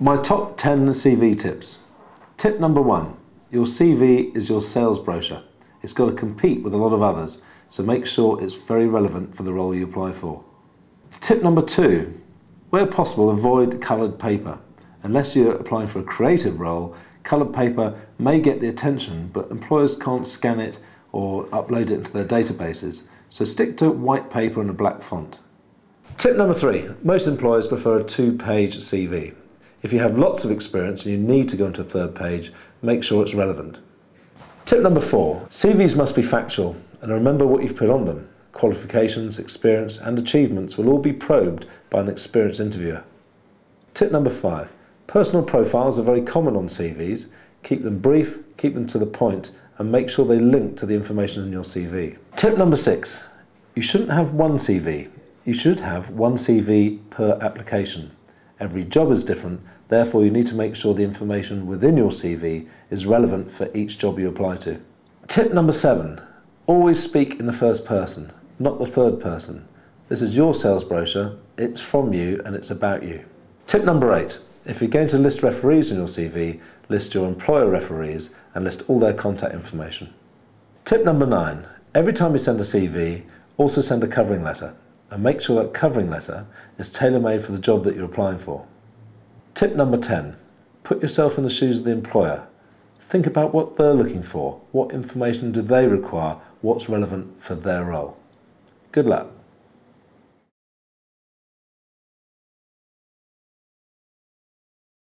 My top 10 CV tips. Tip number 1, your CV is your sales brochure. It's got to compete with a lot of others, so make sure it's very relevant for the role you apply for. Tip number 2, where possible, avoid coloured paper. Unless you're applying for a creative role, coloured paper may get the attention, but employers can't scan it or upload it into their databases, so stick to white paper and a black font. Tip number 3, most employers prefer a 2-page CV. If you have lots of experience and you need to go into a 3rd page, make sure it's relevant. Tip number 4, CVs must be factual, and remember what you've put on them. Qualifications, experience and achievements will all be probed by an experienced interviewer. Tip number 5, personal profiles are very common on CVs. Keep them brief, keep them to the point, and make sure they link to the information in your CV. Tip number 6, you shouldn't have one CV. You should have one CV per application. Every job is different, therefore you need to make sure the information within your CV is relevant for each job you apply to. Tip number 7, always speak in the first person, not the 3rd person. This is your sales brochure, it's from you and it's about you. Tip number 8, if you're going to list referees in your CV, list your employer referees and list all their contact information. Tip number 9, every time you send a CV, also send a covering letter. And make sure that covering letter is tailor-made for the job that you're applying for. Tip number 10, put yourself in the shoes of the employer. Think about what they're looking for, what information do they require, what's relevant for their role. Good luck.